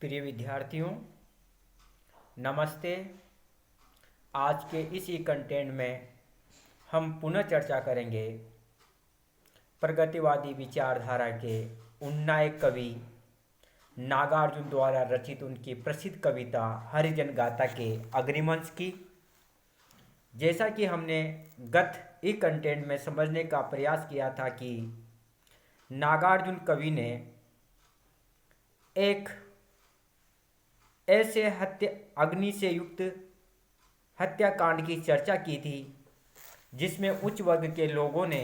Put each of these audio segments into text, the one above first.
प्रिय विद्यार्थियों, नमस्ते। आज के इसी कंटेंट में हम पुनः चर्चा करेंगे प्रगतिवादी विचारधारा के उन्नायक कवि नागार्जुन द्वारा रचित उनकी प्रसिद्ध कविता हरिजन गाथा के अग्रिमंश की। जैसा कि हमने गत एक कंटेंट में समझने का प्रयास किया था कि नागार्जुन कवि ने एक ऐसे अग्नि से युक्त हत्याकांड की चर्चा की थी जिसमें उच्च वर्ग के लोगों ने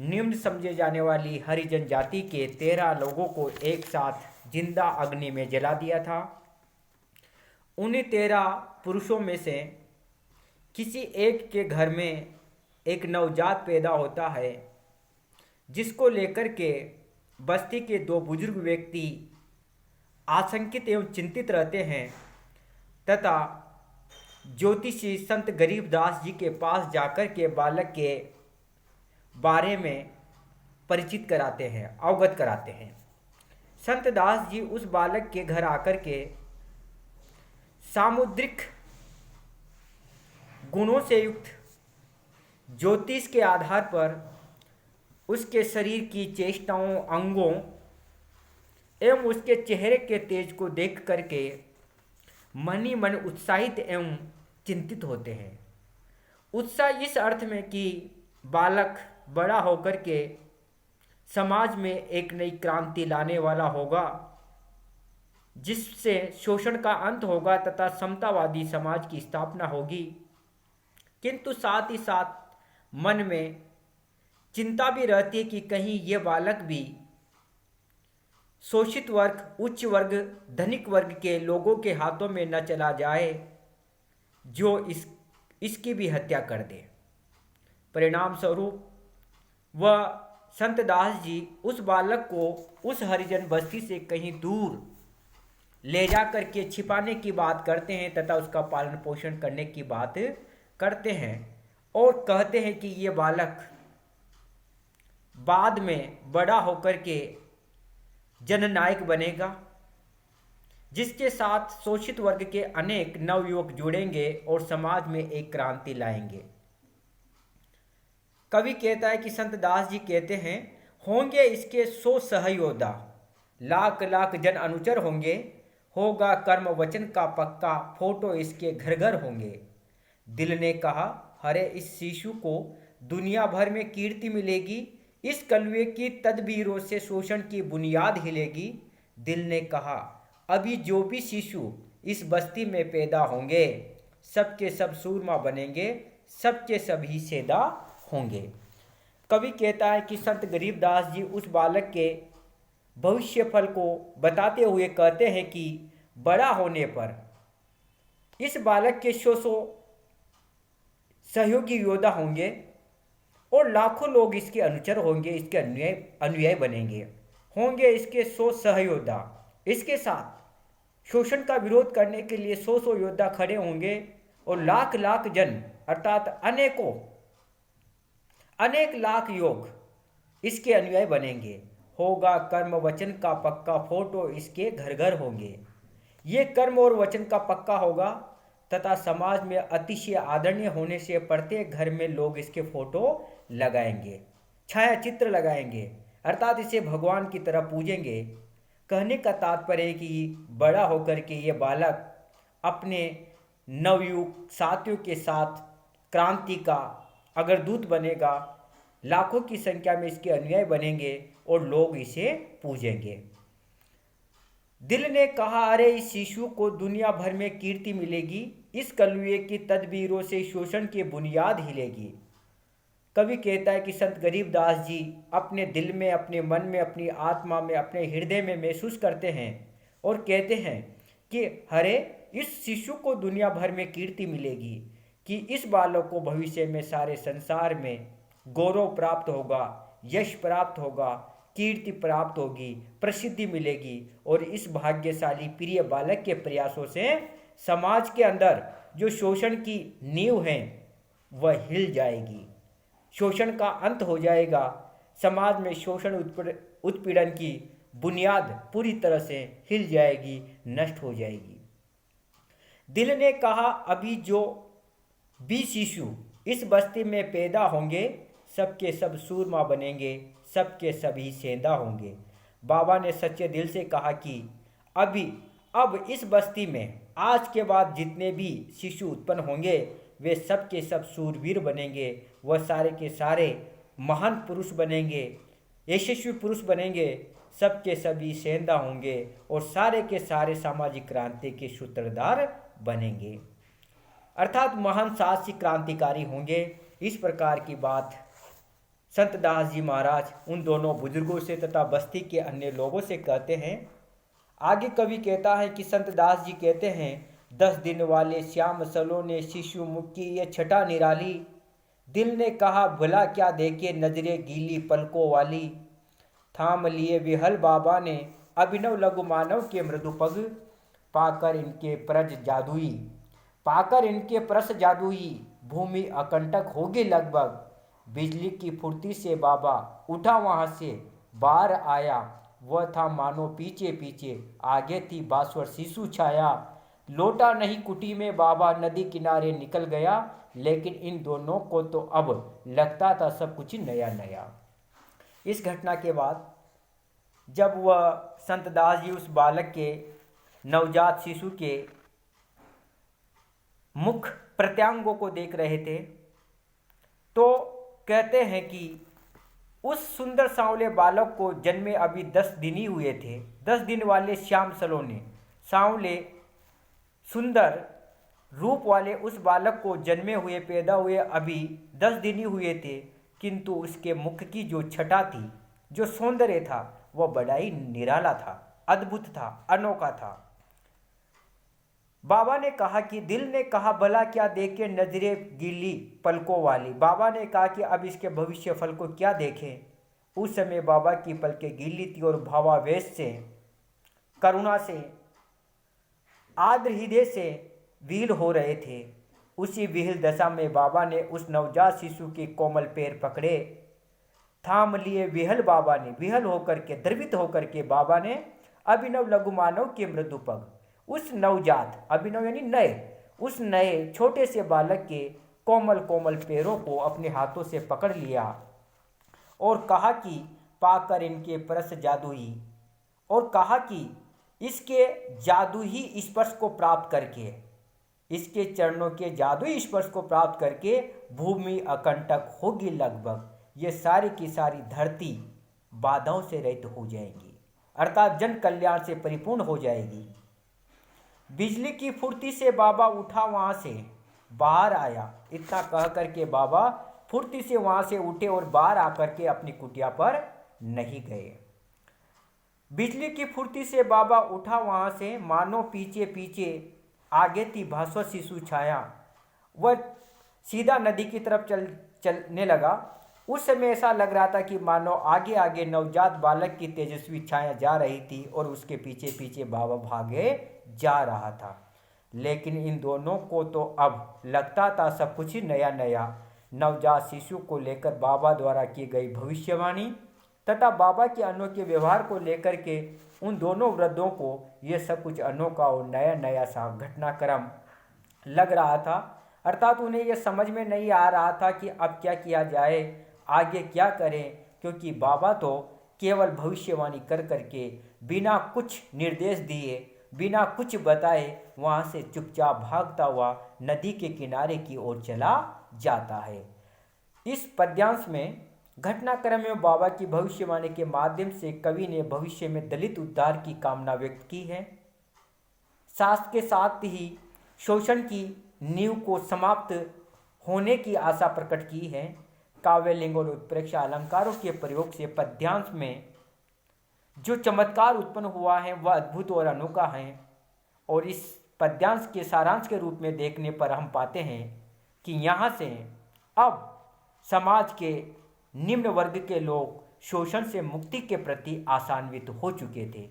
निम्न समझे जाने वाली हरिजन जाति के 13 लोगों को एक साथ जिंदा अग्नि में जला दिया था। उन्हीं 13 पुरुषों में से किसी एक के घर में एक नवजात पैदा होता है, जिसको लेकर के बस्ती के 2 बुजुर्ग व्यक्ति आशंकित एवं चिंतित रहते हैं तथा ज्योतिषी संत गरीबदास जी के पास जाकर के बालक के बारे में परिचित कराते हैं, अवगत कराते हैं। संत दास जी उस बालक के घर आकर के सामुद्रिक गुणों से युक्त ज्योतिष के आधार पर उसके शरीर की चेष्टाओं, अंगों एवं उसके चेहरे के तेज को देख करके मन ही मन उत्साहित एवं चिंतित होते हैं। उत्साह इस अर्थ में कि बालक बड़ा होकर के समाज में एक नई क्रांति लाने वाला होगा, जिससे शोषण का अंत होगा तथा समतावादी समाज की स्थापना होगी। किंतु साथ ही साथ मन में चिंता भी रहती है कि कहीं ये बालक भी शोषित वर्ग, उच्च वर्ग, धनिक वर्ग के लोगों के हाथों में न चला जाए जो इसकी भी हत्या कर दे। परिणाम स्वरूप वह संत दास जी उस बालक को उस हरिजन बस्ती से कहीं दूर ले जा करके छिपाने की बात करते हैं तथा उसका पालन पोषण करने की बात करते हैं और कहते हैं कि ये बालक बाद में बड़ा होकर के जननायक बनेगा, जिसके साथ शोषित वर्ग के अनेक नवयुवक जुड़ेंगे और समाज में एक क्रांति लाएंगे। कवि कहता है कि संत दास जी कहते हैं, होंगे इसके 100 सहयोद्धा, लाख लाख जन अनुचर होंगे, होगा कर्म वचन का पक्का, फोटो इसके घर घर होंगे। दिल ने कहा, हरे इस शिशु को दुनिया भर में कीर्ति मिलेगी, इस कलवे की तदबीरों से शोषण की बुनियाद हिलेगी। दिल ने कहा, अभी जो भी शिशु इस बस्ती में पैदा होंगे, सबके सब सूरमा बनेंगे, सबके सभी सेदा होंगे। कवि कहता है कि संत गरीबदास जी उस बालक के भविष्य फल को बताते हुए कहते हैं कि बड़ा होने पर इस बालक के 100 सहयोगी योद्धा होंगे और लाखों लोग इसके अनुचर होंगे, इसके अनुयायी बनेंगे। होंगे इसके 100 सहयोद्धा, इसके साथ शोषण का विरोध करने के लिए 100 योद्धा खड़े होंगे और लाख लाख जन अर्थात अनेक लाख योग इसके अनुयायी बनेंगे। होगा कर्म वचन का पक्का, फोटो इसके घर घर होंगे। ये कर्म और वचन का पक्का होगा तथा समाज में अतिशय आदरणीय होने से प्रत्येक घर में लोग इसके फोटो लगाएंगे, छाया चित्र लगाएंगे, अर्थात इसे भगवान की तरह पूजेंगे। कहने का तात्पर्य है कि बड़ा होकर के ये बालक अपने नवयुग साथियों के साथ क्रांति का अगर दूत बनेगा, लाखों की संख्या में इसके अनुयायी बनेंगे और लोग इसे पूजेंगे। दिल ने कहा, अरे इस शिशु को दुनिया भर में कीर्ति मिलेगी, इस कलयुए की तदबीरों से शोषण की बुनियाद हिलेगी। कवि कहता है कि संत गरीबदास जी अपने दिल में, अपने मन में, अपनी आत्मा में, अपने हृदय में महसूस करते हैं और कहते हैं कि हरे इस शिशु को दुनिया भर में कीर्ति मिलेगी, कि इस बालक को भविष्य में सारे संसार में गौरव प्राप्त होगा, यश प्राप्त होगा, कीर्ति प्राप्त होगी, प्रसिद्धि मिलेगी और इस भाग्यशाली प्रिय बालक के प्रयासों से समाज के अंदर जो शोषण की नींव है वह हिल जाएगी, शोषण का अंत हो जाएगा, समाज में शोषण उत्पीड़न की बुनियाद पूरी तरह से हिल जाएगी, नष्ट हो जाएगी। दिल ने कहा, अभी जो भी शिशु इस बस्ती में पैदा होंगे सबके सब सूरमा बनेंगे, सबके सभी सेंधा होंगे। बाबा ने सच्चे दिल से कहा कि अब इस बस्ती में आज के बाद जितने भी शिशु उत्पन्न होंगे वे सब के सब सूरवीर बनेंगे, वह सारे के सारे महान पुरुष बनेंगे, यशस्वी पुरुष बनेंगे, सबके सभी सेंधा होंगे और सारे के सारे सामाजिक क्रांति के सूत्रधार बनेंगे, अर्थात महान साहसिक क्रांतिकारी होंगे। इस प्रकार की बात संत दास जी महाराज उन दोनों बुजुर्गों से तथा बस्ती के अन्य लोगों से कहते हैं। आगे कवि कहता है कि संत दास जी कहते हैं, 10 दिन वाले श्याम सलोने शिशु मुख की ये छटा निराली, दिल ने कहा भला क्या देखे नजरे गीली पलकों वाली। थाम लिए विहल बाबा ने अभिनव लघु मानव के मृदु पग, पाकर इनके परस जादुई भूमि अकंटक होगी लगभग। बिजली की फुर्ती से बाबा उठा वहां से बाहर आया, वह था मानो पीछे पीछे, आगे थी बासवर शिशु छाया। लौटा नहीं कुटी में बाबा, नदी किनारे निकल गया, लेकिन इन दोनों को तो अब लगता था सब कुछ नया नया। इस घटना के बाद जब वह संत दास जी उस बालक के, नवजात शिशु के मुख प्रत्यांगों को देख रहे थे तो कहते हैं कि उस सुंदर सांवले बालक को जन्मे अभी 10 दिन ही हुए थे। 10 दिन वाले श्याम सलोने सांवले सुंदर रूप वाले उस बालक को जन्मे हुए पैदा हुए अभी 10 दिन ही हुए थे, किंतु उसके मुख की जो छटा थी, जो सौंदर्य था, वह बड़ा ही निराला था, अद्भुत था, अनोखा था। बाबा ने कहा कि दिल ने कहा भला क्या देखे नजरे गीली पलकों वाली। बाबा ने कहा कि अब इसके भविष्य फल को क्या देखें। उस समय बाबा की पलकें गीली थी और भावावेश से, करुणा से, आर्द्र हृदय से विहील हो रहे थे। उसी विहील दशा में बाबा ने उस नवजात शिशु के कोमल पैर पकड़े, थाम लिए विहल बाबा ने, विहल होकर के, द्रवित होकर के बाबा ने अभिनव लघु मानव के मृदु पग, उस नवजात, अभिनव यानी नए, उस नए छोटे से बालक के कोमल कोमल पैरों को अपने हाथों से पकड़ लिया और कहा कि पाकर इनके परस जादुई, और कहा कि इसके जादुई स्पर्श को प्राप्त करके, इसके चरणों के जादुई स्पर्श को प्राप्त करके भूमि अकंटक होगी लगभग। ये सारी की सारी धरती बाधाओं से रहित हो जाएगी, अर्थात जन कल्याण से परिपूर्ण हो जाएगी। बिजली की फुर्ती से बाबा उठा वहां से बाहर आया। इतना कह करके बाबा फुर्ती से वहां से उठे और बाहर आकर के अपनी कुटिया पर नहीं गए। बिजली की फुर्ती से बाबा उठा वहां से, मानो पीछे पीछे, आगे थी भास्वर शिशु छाया। वह सीधा नदी की तरफ चलने लगा। उस समय ऐसा लग रहा था कि मानो आगे आगे नवजात बालक की तेजस्वी छाया जा रही थी और उसके पीछे पीछे बाबा भागे जा रहा था। लेकिन इन दोनों को तो अब लगता था सब कुछ ही नया नया। नवजात शिशु को लेकर बाबा द्वारा की गई भविष्यवाणी तथा बाबा के अनोखे व्यवहार को लेकर के उन दोनों वृद्धों को यह सब कुछ अनोखा और नया नया सा घटनाक्रम लग रहा था। अर्थात उन्हें यह समझ में नहीं आ रहा था कि अब क्या किया जाए, आगे क्या करें, क्योंकि बाबा तो केवल भविष्यवाणी कर करके बिना कुछ निर्देश दिए, बिना कुछ बताए वहाँ से चुपचाप भागता हुआ नदी के किनारे की ओर चला जाता है। इस पद्यांश में घटनाक्रम में बाबा की भविष्यवाणी के माध्यम से कवि ने भविष्य में दलित उद्धार की कामना व्यक्त की है। शास्त्र के साथ ही शोषण की नींव को समाप्त होने की आशा प्रकट की है। काव्य, लिंग और उत्प्रेक्षा अलंकारों के प्रयोग से पद्यांश में जो चमत्कार उत्पन्न हुआ है वह अद्भुत और अनोखा है। और इस पद्यांश के सारांश के रूप में देखने पर हम पाते हैं कि यहाँ से अब समाज के निम्न वर्ग के लोग शोषण से मुक्ति के प्रति आशान्वित हो चुके थे।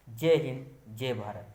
जय हिंद, जय भारत।